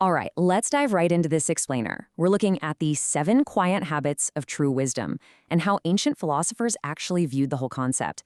All right, let's dive right into this explainer. We're looking at the 7 quiet habits of true wisdom and how ancient philosophers actually viewed the whole concept.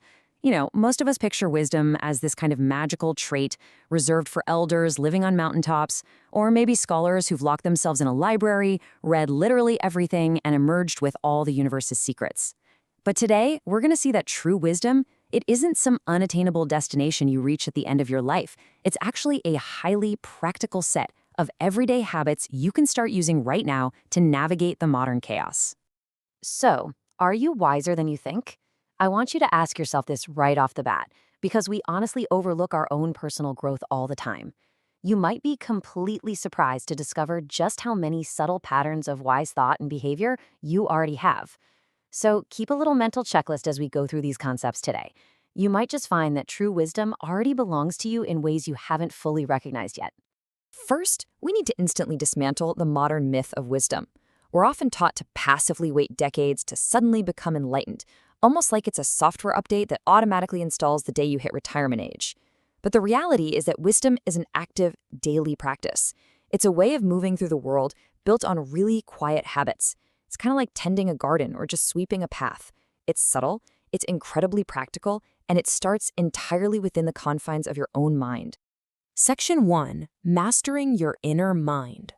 Most of us picture wisdom as this kind of magical trait reserved for elders living on mountaintops, or maybe scholars who've locked themselves in a library, read literally everything, and emerged with all the universe's secrets. But today, we're going to see that true wisdom, it isn't some unattainable destination you reach at the end of your life. It's actually a highly practical set of everyday habits you can start using right now to navigate the modern chaos. So, are you wiser than you think? I want you to ask yourself this right off the bat, because we honestly overlook our own personal growth all the time. You might be completely surprised to discover just how many subtle patterns of wise thought and behavior you already have. So keep a little mental checklist as we go through these concepts today. You might just find that true wisdom already belongs to you in ways you haven't fully recognized yet. First, we need to instantly dismantle the modern myth of wisdom. We're often taught to passively wait decades to suddenly become enlightened, almost like it's a software update that automatically installs the day you hit retirement age. But the reality is that wisdom is an active, daily practice. It's a way of moving through the world built on really quiet habits. It's kind of like tending a garden or just sweeping a path. It's subtle, it's incredibly practical, and it starts entirely within the confines of your own mind. Section 1. Mastering your inner mind.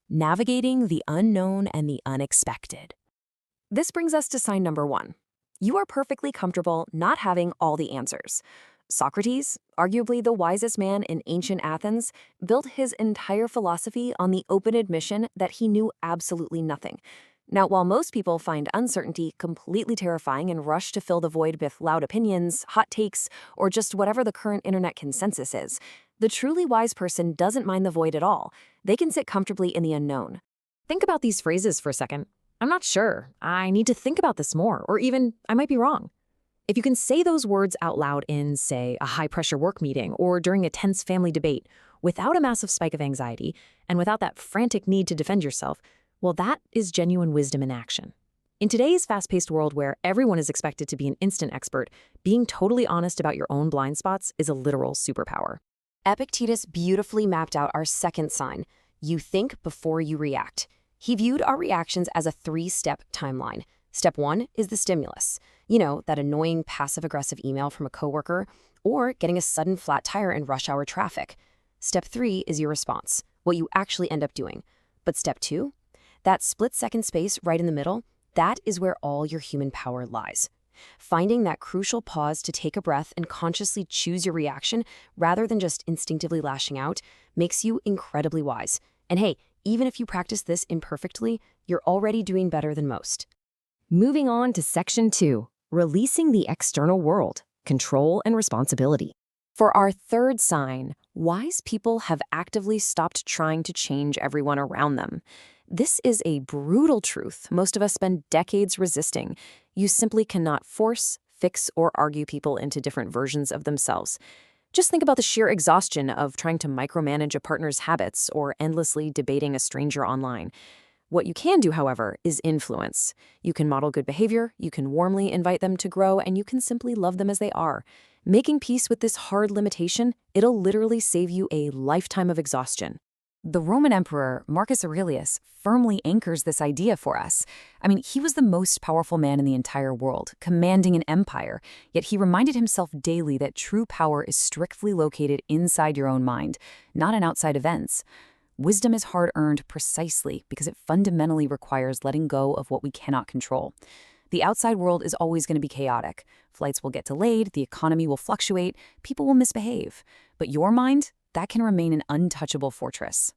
Navigating the unknown and the unexpected. This brings us to sign number 1. You are perfectly comfortable not having all the answers. Socrates, arguably the wisest man in ancient Athens, built his entire philosophy on the open admission that he knew absolutely nothing. Now, while most people find uncertainty completely terrifying and rush to fill the void with loud opinions, hot takes, or just whatever the current internet consensus is, the truly wise person doesn't mind the void at all. They can sit comfortably in the unknown. Think about these phrases for a second. I'm not sure. I need to think about this more, or even, I might be wrong. If you can say those words out loud in, say, a high-pressure work meeting or during a tense family debate, without a massive spike of anxiety, and without that frantic need to defend yourself, well, that is genuine wisdom in action. In today's fast-paced world where everyone is expected to be an instant expert, being totally honest about your own blind spots is a literal superpower. Epictetus beautifully mapped out our second sign: you think before you react. He viewed our reactions as a 3-step timeline. Step 1 is the stimulus. That annoying passive-aggressive email from a coworker, or getting a sudden flat tire in rush hour traffic. Step 3 is your response, what you actually end up doing. But step 2? That split-second space right in the middle, that is where all your human power lies. Finding that crucial pause to take a breath and consciously choose your reaction rather than just instinctively lashing out makes you incredibly wise. And hey, even if you practice this imperfectly, you're already doing better than most. Moving on to Section 2, releasing the external world, control and responsibility. For our third sign, wise people have actively stopped trying to change everyone around them. This is a brutal truth most of us spend decades resisting. You simply cannot force, fix, or argue people into different versions of themselves. Just think about the sheer exhaustion of trying to micromanage a partner's habits or endlessly debating a stranger online. What you can do, however, is influence. You can model good behavior, you can warmly invite them to grow, and you can simply love them as they are. Making peace with this hard limitation, it'll literally save you a lifetime of exhaustion. The Roman Emperor Marcus Aurelius firmly anchors this idea for us. He was the most powerful man in the entire world, commanding an empire, yet he reminded himself daily that true power is strictly located inside your own mind, not in outside events. Wisdom is hard-earned precisely because it fundamentally requires letting go of what we cannot control. The outside world is always going to be chaotic. Flights will get delayed, the economy will fluctuate, people will misbehave. But your mind, that can remain an untouchable fortress.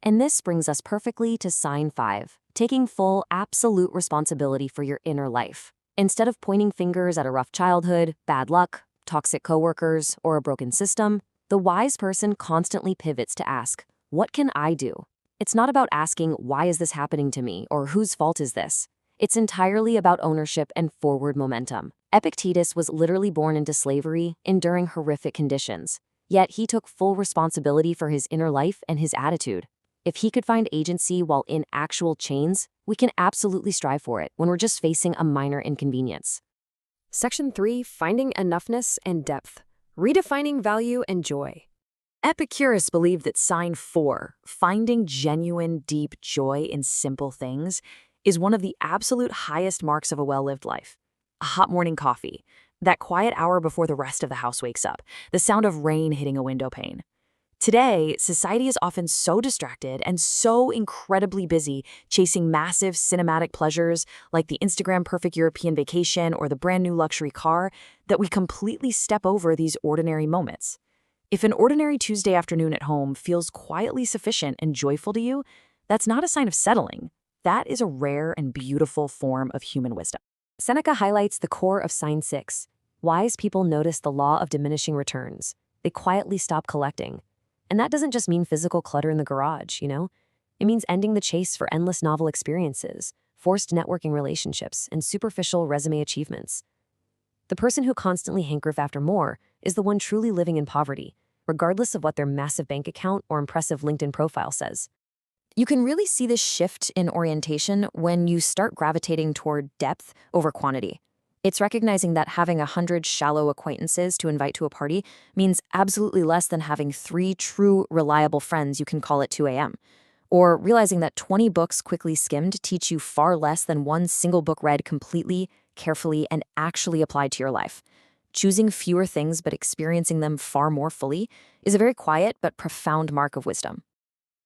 And this brings us perfectly to sign 5, taking full, absolute responsibility for your inner life. Instead of pointing fingers at a rough childhood, bad luck, toxic coworkers, or a broken system, the wise person constantly pivots to ask, what can I do? It's not about asking, why is this happening to me, or whose fault is this? It's entirely about ownership and forward momentum. Epictetus was literally born into slavery, enduring horrific conditions. Yet he took full responsibility for his inner life and his attitude. If he could find agency while in actual chains, we can absolutely strive for it when we're just facing a minor inconvenience. Section 3, finding enoughness and depth, redefining value and joy. Epicurus believed that sign 4, finding genuine, deep joy in simple things, is one of the absolute highest marks of a well-lived life. A hot morning coffee, that quiet hour before the rest of the house wakes up, the sound of rain hitting a window pane. Today, society is often so distracted and so incredibly busy chasing massive cinematic pleasures like the Instagram perfect European vacation or the brand new luxury car that we completely step over these ordinary moments. If an ordinary Tuesday afternoon at home feels quietly sufficient and joyful to you, that's not a sign of settling. That is a rare and beautiful form of human wisdom. Seneca highlights the core of sign 6. Wise people notice the law of diminishing returns. They quietly stop collecting. And that doesn't just mean physical clutter in the garage, you know? It means ending the chase for endless novel experiences, forced networking relationships, and superficial resume achievements. The person who constantly hankers after more is the one truly living in poverty, regardless of what their massive bank account or impressive LinkedIn profile says. You can really see this shift in orientation when you start gravitating toward depth over quantity. It's recognizing that having 100 shallow acquaintances to invite to a party means absolutely less than having 3 true, reliable friends you can call at 2 a.m. Or realizing that 20 books quickly skimmed teach you far less than one single book read completely, carefully, and actually applied to your life. Choosing fewer things but experiencing them far more fully is a very quiet but profound mark of wisdom.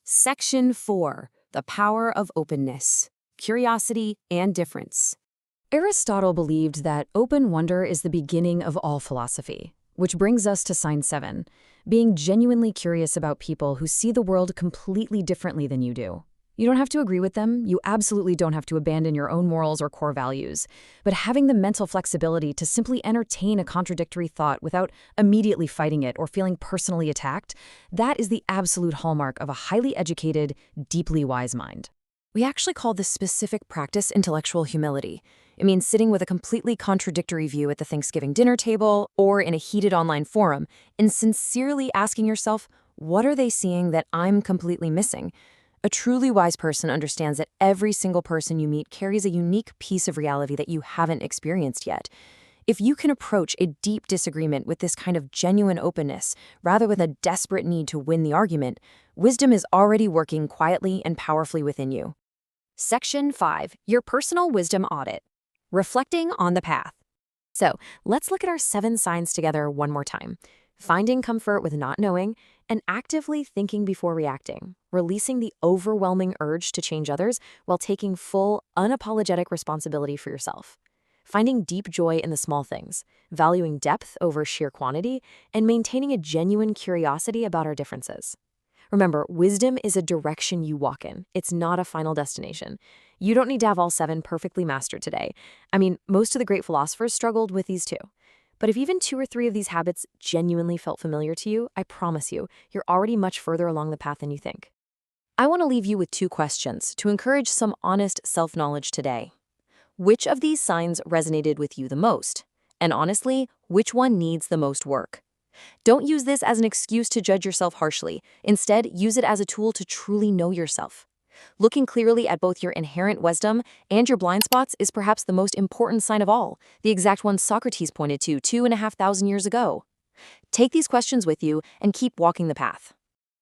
Section 4. The power of openness, curiosity, and difference. Aristotle believed that open wonder is the beginning of all philosophy, which brings us to sign 7, being genuinely curious about people who see the world completely differently than you do. You don't have to agree with them, you absolutely don't have to abandon your own morals or core values, but having the mental flexibility to simply entertain a contradictory thought without immediately fighting it or feeling personally attacked, that is the absolute hallmark of a highly educated, deeply wise mind. We actually call this specific practice intellectual humility. It means sitting with a completely contradictory view at the Thanksgiving dinner table or in a heated online forum and sincerely asking yourself, what are they seeing that I'm completely missing? A truly wise person understands that every single person you meet carries a unique piece of reality that you haven't experienced yet. If you can approach a deep disagreement with this kind of genuine openness, rather than a desperate need to win the argument, wisdom is already working quietly and powerfully within you. Section 5. Your personal wisdom audit. Reflecting on the path. So, let's look at our 7 signs together one more time. Finding comfort with not knowing, and actively thinking before reacting, releasing the overwhelming urge to change others while taking full, unapologetic responsibility for yourself. Finding deep joy in the small things, valuing depth over sheer quantity, and maintaining a genuine curiosity about our differences. Remember, wisdom is a direction you walk in. It's not a final destination. You don't need to have all 7 perfectly mastered today. I mean, most of the great philosophers struggled with these too. But if even 2 or 3 of these habits genuinely felt familiar to you, I promise you, you're already much further along the path than you think. I want to leave you with 2 questions to encourage some honest self-knowledge today. Which of these signs resonated with you the most? And honestly, which one needs the most work? Don't use this as an excuse to judge yourself harshly. Instead, use it as a tool to truly know yourself. Looking clearly at both your inherent wisdom and your blind spots is perhaps the most important sign of all, the exact one Socrates pointed to 2,500 years ago. Take these questions with you and keep walking the path.